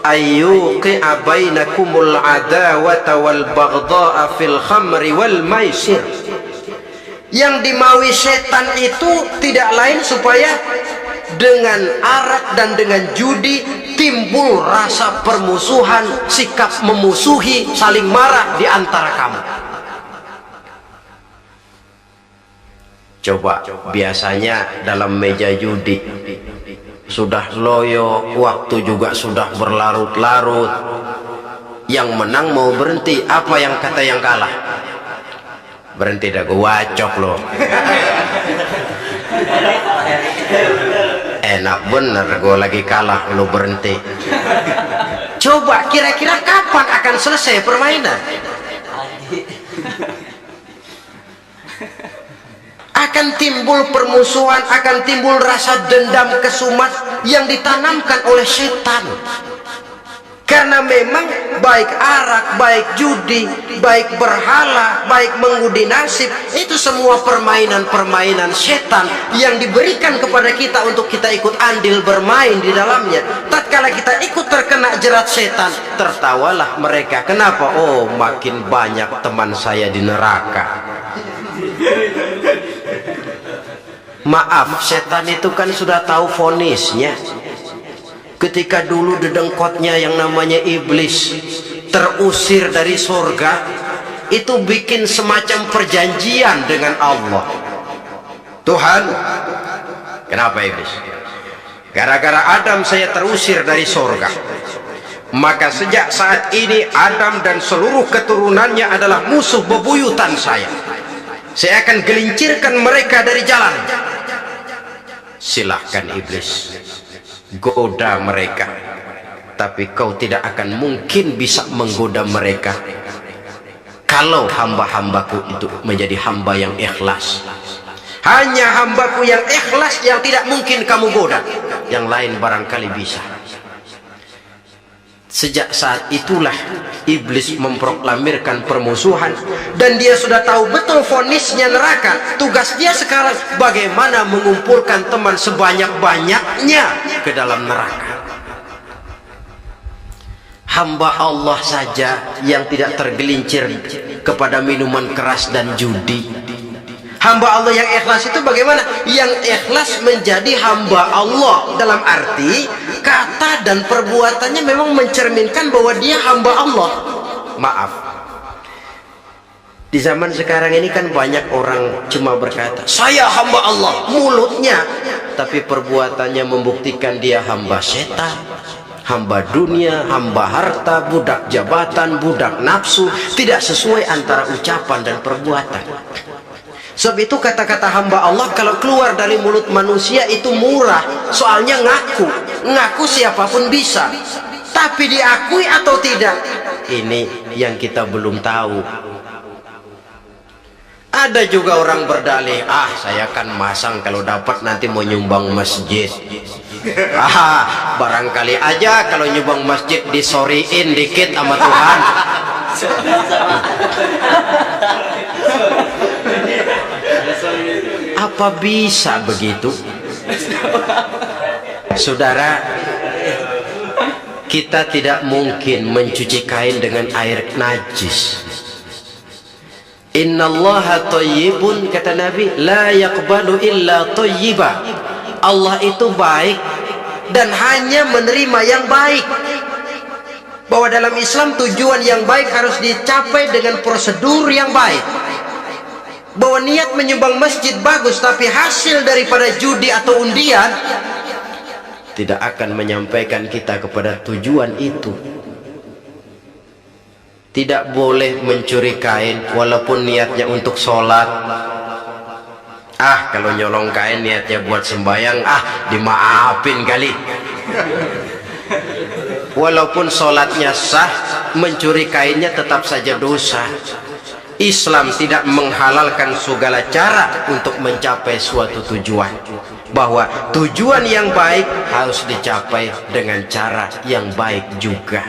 ayyuqi'a bainakumul adawata wal baghdha'a fil khamri wal maisir. Yang dimaui setan itu tidak lain supaya dengan arak dan dengan judi timbul rasa permusuhan, sikap memusuhi, saling marah di antara kamu. Coba, biasanya dalam meja judi sudah loyo, waktu juga sudah berlarut-larut, yang menang mau berhenti, apa yang kata yang kalah? Berhenti dah, gue wacok loh. Enak bener, gue lagi kalah, lo berhenti. Coba kira-kira kapan akan selesai permainan? Akan timbul permusuhan, akan timbul rasa dendam kesumat yang ditanamkan oleh setan. Karena memang baik arak, baik judi, baik berhala, baik mengundi nasib, itu semua permainan-permainan setan yang diberikan kepada kita untuk kita ikut andil bermain di dalamnya. Tatkala kita ikut terkena jerat setan, tertawalah mereka. Kenapa? Oh, makin banyak teman saya di neraka. Maaf, setan itu kan sudah tahu vonisnya. Ketika dulu dedengkotnya yang namanya iblis terusir dari surga, itu bikin semacam perjanjian dengan Allah. Tuhan, kenapa iblis? Gara-gara Adam saya terusir dari surga. Maka sejak saat ini Adam dan seluruh keturunannya adalah musuh bebuyutan saya. Saya akan gelincirkan mereka dari jalan. Silahkan iblis, goda mereka, tapi kau tidak akan mungkin bisa menggoda mereka kalau hamba-hambaku itu menjadi hamba yang ikhlas. Hanya hambaku yang ikhlas yang tidak mungkin kamu goda, yang lain barangkali bisa. Sejak saat itulah iblis memproklamirkan permusuhan, dan dia sudah tahu betul vonisnya neraka. Tugas dia sekarang bagaimana mengumpulkan teman sebanyak-banyaknya ke dalam neraka. Hamba Allah saja yang tidak tergelincir kepada minuman keras dan judi. Hamba Allah yang ikhlas itu bagaimana? Yang ikhlas menjadi hamba Allah dalam arti kata dan perbuatannya memang mencerminkan bahwa dia hamba Allah. Maaf, di zaman sekarang ini kan banyak orang cuma berkata saya hamba Allah mulutnya, tapi perbuatannya membuktikan dia hamba setan, hamba dunia, hamba harta, budak jabatan, budak nafsu. Tidak sesuai antara ucapan dan perbuatan. Sebab itu kata-kata hamba Allah kalau keluar dari mulut manusia itu murah. Soalnya ngaku siapapun bisa. Tapi diakui atau tidak, ini yang kita belum tahu. Ada juga orang berdalih, saya kan masang kalau dapat nanti mau nyumbang masjid. Barangkali aja kalau nyumbang masjid disoriin dikit sama Tuhan. Apa bisa begitu? Saudara, kita tidak mungkin mencuci kain dengan air najis. Innallaha thayyibun, kata Nabi, la yaqbalu illa thayyiba. Allah itu baik dan hanya menerima yang baik. Bahwa dalam Islam tujuan yang baik harus dicapai dengan prosedur yang baik. Bahwa niat menyumbang masjid bagus, tapi hasil daripada judi atau undian tidak akan menyampaikan kita kepada tujuan itu. Tidak boleh mencuri kain walaupun niatnya untuk sholat. Kalau nyolong kain niatnya buat sembahyang, dimaafin kali. Walaupun sholatnya sah, mencuri kainnya tetap saja dosa. Islam tidak menghalalkan segala cara untuk mencapai suatu tujuan. Bahwa tujuan yang baik harus dicapai dengan cara yang baik juga.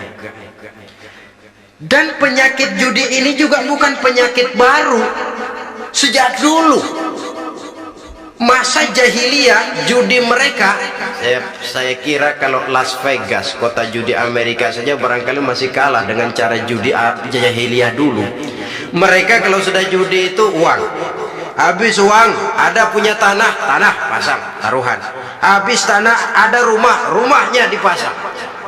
Dan penyakit judi ini juga bukan penyakit baru. Sejak dulu masa jahiliyah judi mereka, saya kira kalau Las Vegas, kota judi Amerika saja barangkali masih kalah dengan cara judi jahiliyah dulu. Mereka kalau sudah judi itu uang, habis uang ada punya tanah pasang taruhan, habis tanah ada rumahnya dipasang.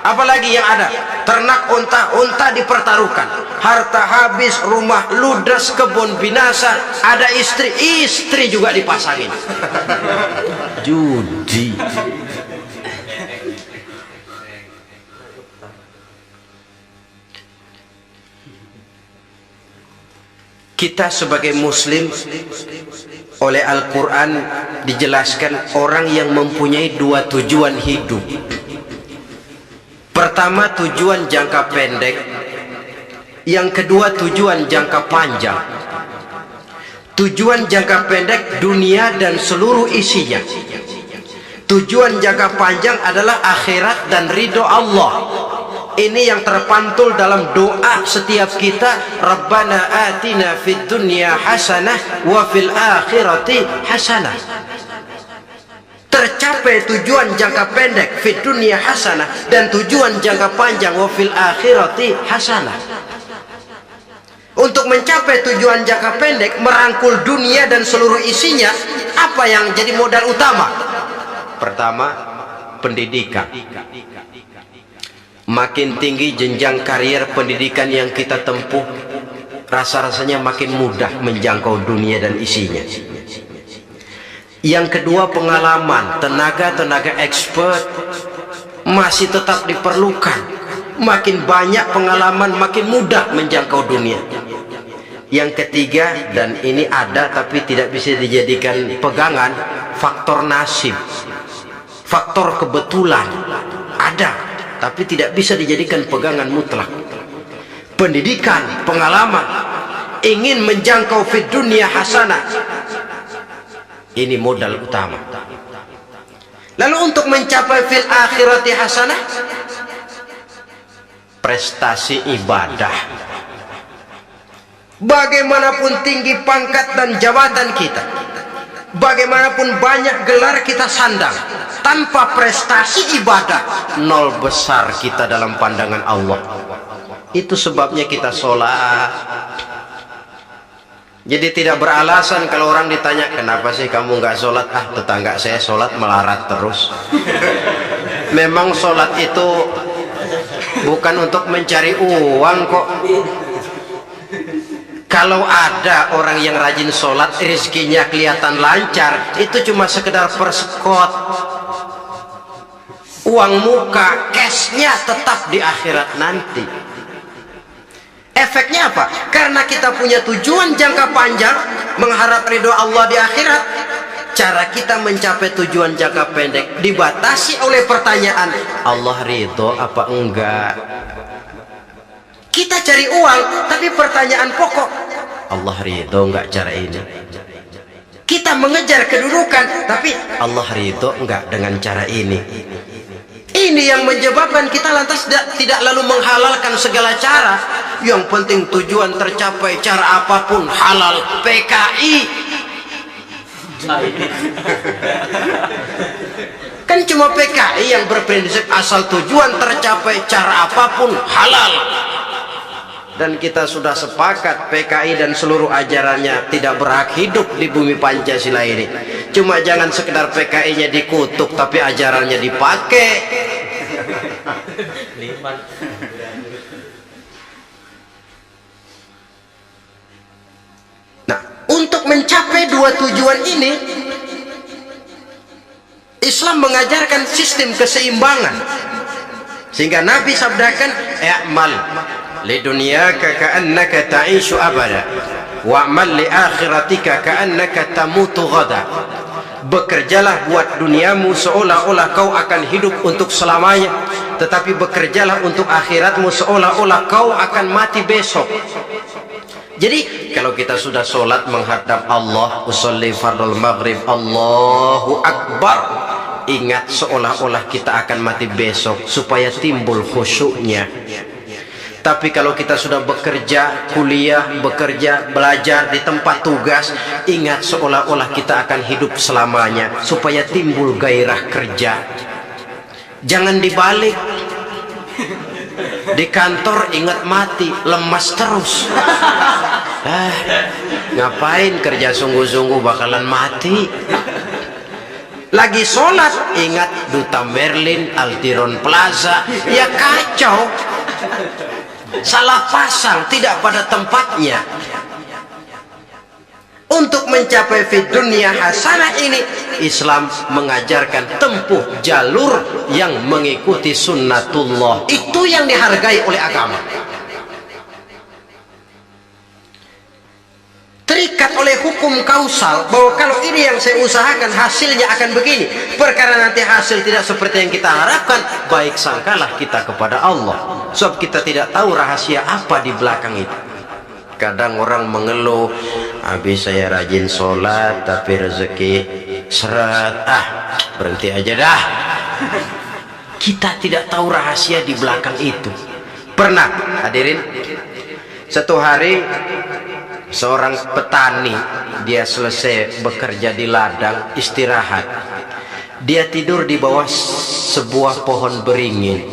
Apalagi yang ada, ternak unta dipertaruhkan, harta habis, rumah ludes, kebun binasa, ada istri juga dipasangin. Judi. Kita sebagai muslim, oleh Al-Quran dijelaskan orang yang mempunyai dua tujuan hidup. Pertama, tujuan jangka pendek. Yang kedua, tujuan jangka panjang. Tujuan jangka pendek dunia dan seluruh isinya. Tujuan jangka panjang adalah akhirat dan ridho Allah. Ini yang terpantul dalam doa setiap kita, Rabbana atina fid dunya hasanah wa fil akhirati hasanah. Tercapai tujuan jangka pendek fid dunya hasanah, dan tujuan jangka panjang wa fil akhirati hasanah. Untuk mencapai tujuan jangka pendek, merangkul dunia dan seluruh isinya, apa yang jadi modal utama? Pertama, pendidikan. Makin tinggi jenjang karier pendidikan yang kita tempuh, rasa-rasanya makin mudah menjangkau dunia dan isinya. Yang kedua, pengalaman. Tenaga-tenaga expert masih tetap diperlukan. Makin banyak pengalaman, makin mudah menjangkau dunia. Yang ketiga, dan ini ada tapi tidak bisa dijadikan pegangan, faktor nasib, faktor kebetulan. Ada tapi tidak bisa dijadikan pegangan mutlak. Pendidikan, pengalaman, ingin menjangkau fid dunya hasanah, ini modal utama. Lalu untuk mencapai fil akhirati hasanah, prestasi ibadah. Bagaimanapun tinggi pangkat dan jabatan kita, bagaimanapun banyak gelar kita sandang, tanpa prestasi ibadah, nol besar kita dalam pandangan Allah. Itu sebabnya kita sholat. Jadi tidak beralasan kalau orang ditanya, kenapa sih kamu nggak sholat? Ah, tetangga saya sholat melarat terus. Memang sholat itu bukan untuk mencari uang kok. Kalau ada orang yang rajin sholat, rezekinya kelihatan lancar, itu cuma sekedar persekot. Uang muka, cashnya tetap di akhirat nanti. Efeknya apa? Karena kita punya tujuan jangka panjang, mengharap ridho Allah di akhirat. Cara kita mencapai tujuan jangka pendek dibatasi oleh pertanyaan, Allah ridho apa enggak? Kita cari uang, tapi pertanyaan pokok, Allah ridho enggak cara ini? Kita mengejar kedudukan, tapi Allah ridho enggak dengan cara ini? Ini yang menyebabkan kita lantas tidak lalu menghalalkan segala cara. Yang penting tujuan tercapai cara apapun halal. PKI kan cuma PKI yang berprinsip asal tujuan tercapai cara apapun halal. Dan kita sudah sepakat PKI dan seluruh ajarannya tidak berhak hidup di bumi Pancasila ini. Cuma jangan sekedar PKI-nya dikutuk tapi ajarannya dipakai. Nah, untuk mencapai dua tujuan ini, Islam mengajarkan sistem keseimbangan. Sehingga Nabi sabdakan, "I'mal lidunyaka ka'annaka ta'ishu abada wa'mal li akhiratika ka'annaka tamutu ghada." Bekerjalah buat duniamu seolah-olah kau akan hidup untuk selamanya, tetapi bekerjalah untuk akhiratmu seolah-olah kau akan mati besok. Jadi kalau kita sudah sholat menghadap Allah, usolli fardul maghrib, Allahu Akbar, ingat seolah-olah kita akan mati besok supaya timbul khusyuknya. Tapi kalau kita sudah bekerja, kuliah, bekerja, belajar di tempat tugas, ingat seolah-olah kita akan hidup selamanya supaya timbul gairah kerja. Jangan dibalik. Di kantor ingat mati, lemas terus. Ngapain kerja sungguh-sungguh bakalan mati. Lagi sholat ingat Duta Merlin, Altiron Plaza, ya kacau. Salah pasang, tidak pada tempatnya. Untuk mencapai fid dunya hasanah ini, Islam mengajarkan tempuh jalur yang mengikuti sunnatullah. Itu yang dihargai oleh agama. Terikat oleh hukum kausal bahwa kalau ini yang saya usahakan hasilnya akan begini. Perkara nanti hasil tidak seperti yang kita harapkan, baik sangkalah kita kepada Allah. Sebab kita tidak tahu rahasia apa di belakang itu. Kadang orang mengeluh, habis saya rajin sholat tapi rezeki seret, berhenti aja dah. Kita tidak tahu rahasia di belakang itu. Pernah hadirin, satu hari seorang petani, dia selesai bekerja di ladang, istirahat. Dia tidur di bawah sebuah pohon beringin.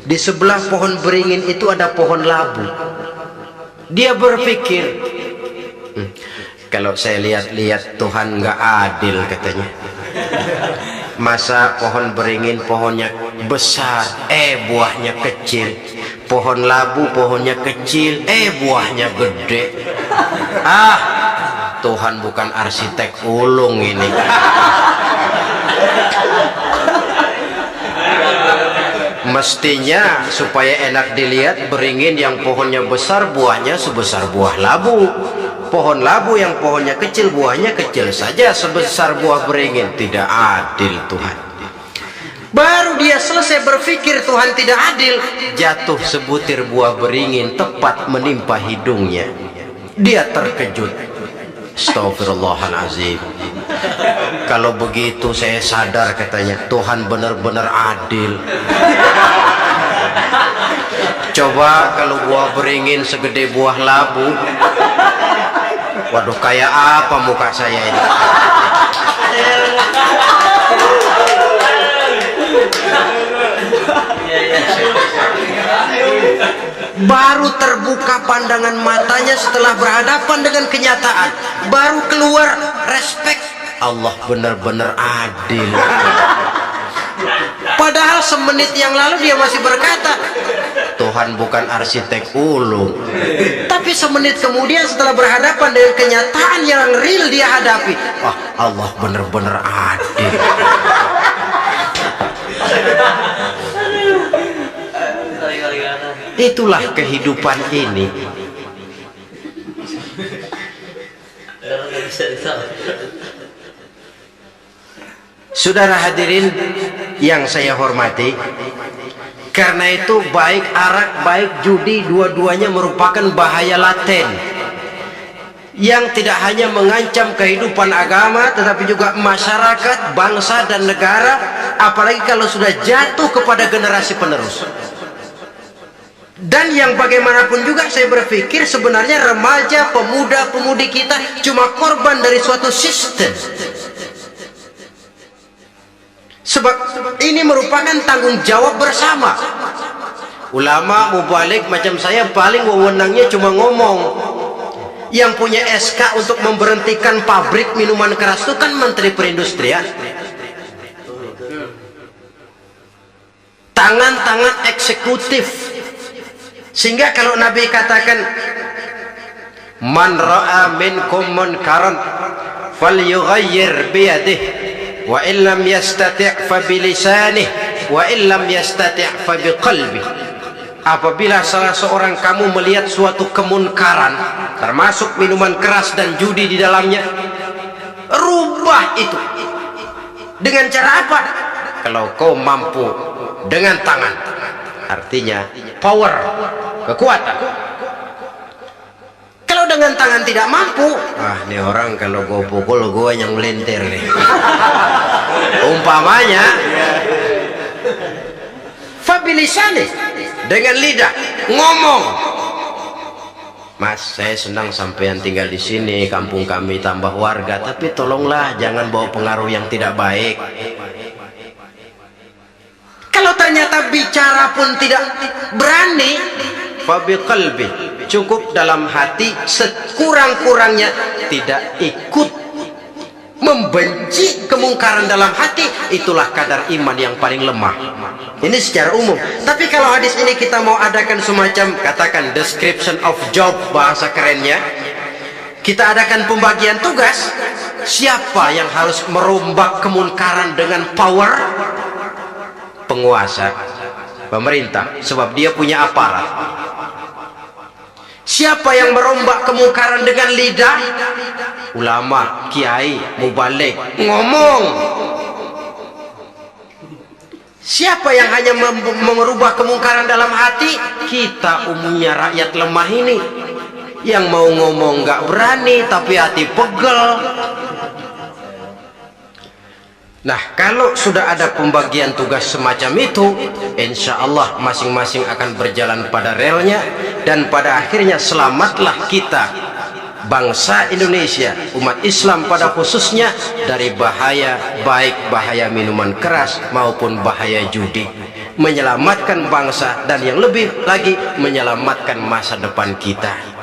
Di sebelah pohon beringin itu ada pohon labu. Dia berpikir, kalau saya lihat-lihat Tuhan nggak adil katanya. Masa pohon beringin pohonnya besar, buahnya kecil. Pohon labu pohonnya kecil, buahnya gede. Tuhan bukan arsitek ulung ini. Mestinya supaya enak dilihat, beringin yang pohonnya besar buahnya sebesar buah labu. Pohon labu yang pohonnya kecil buahnya kecil saja sebesar buah beringin. Tidak adil Tuhan. Baru dia selesai berpikir Tuhan tidak adil, jatuh sebutir buah beringin tepat menimpa hidungnya. Dia terkejut. Astagfirullahaladzim. Kalau begitu saya sadar katanya, Tuhan benar-benar adil. Coba kalau buah beringin segede buah labu, waduh, kayak apa muka saya ini? Baru terbuka pandangan matanya setelah berhadapan dengan kenyataan. Baru keluar respek. Allah benar-benar adil. Padahal semenit yang lalu dia masih berkata, Tuhan bukan arsitek ulung. Tapi semenit kemudian setelah berhadapan dengan kenyataan yang real dia hadapi, wah, Allah benar-benar adil. Itulah kehidupan ini. Saudara hadirin yang saya hormati, karena itu baik arak baik judi dua-duanya merupakan bahaya laten yang tidak hanya mengancam kehidupan agama tetapi juga masyarakat, bangsa dan negara, apalagi kalau sudah jatuh kepada generasi penerus. Dan yang bagaimanapun juga saya berpikir sebenarnya remaja, pemuda, pemudi kita cuma korban dari suatu sistem. Sebab ini merupakan tanggung jawab bersama. Ulama mubalik macam saya paling wewenangnya cuma ngomong. Yang punya SK untuk memberhentikan pabrik minuman keras itu kan Menteri Perindustrian. Tangan-tangan eksekutif. Sehingga kalau Nabi katakan, man ra'a minkum munkaran falyughayyir biyadihi wa illam yastati' fa bilisanihi wa illam yastati' fa biqalbihi. Apabila salah seorang kamu melihat suatu kemunkaran, termasuk minuman keras dan judi di dalamnya, rubah itu. Dengan cara apa? Kalau kau mampu dengan tangan, artinya power, kekuatan. Kalau dengan tangan tidak mampu, ini orang kalau gue pukul gue yang melintir nih. Umpamanya fabilisani, dengan lidah ngomong, Mas, saya senang sampean tinggal di sini, kampung kami tambah warga, tapi tolonglah jangan bawa pengaruh yang tidak baik. Kalau ternyata bicara pun tidak berani, fabiqalbi, cukup dalam hati, sekurang-kurangnya tidak ikut membenci kemungkaran dalam hati, itulah kadar iman yang paling lemah. Ini secara umum. Tapi kalau hadis ini kita mau adakan semacam, katakan description of job bahasa kerennya, kita adakan pembagian tugas. Siapa yang harus merombak kemungkaran dengan power? Penguasa, pemerintah, sebab dia punya aparat. Siapa yang merombak kemungkaran dengan lidah? Ulama, kiai, mubalik, ngomong. Siapa yang hanya merubah kemungkaran dalam hati? Kita umumnya rakyat lemah ini, yang mau ngomong nggak berani tapi hati pegel. Nah, kalau sudah ada pembagian tugas semacam itu, insya Allah masing-masing akan berjalan pada relnya, dan pada akhirnya selamatlah kita, bangsa Indonesia, umat Islam pada khususnya, dari bahaya, baik bahaya minuman keras maupun bahaya judi. Menyelamatkan bangsa, dan yang lebih lagi menyelamatkan masa depan kita.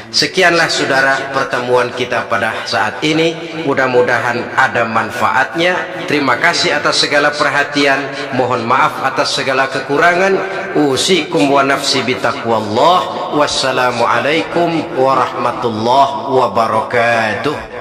Sekianlah saudara pertemuan kita pada saat ini, mudah-mudahan ada manfaatnya. Terima kasih atas segala perhatian, mohon maaf atas segala kekurangan. Usikum wa nafsi bitaqwallah. Wassalamualaikum warahmatullahi wabarakatuh.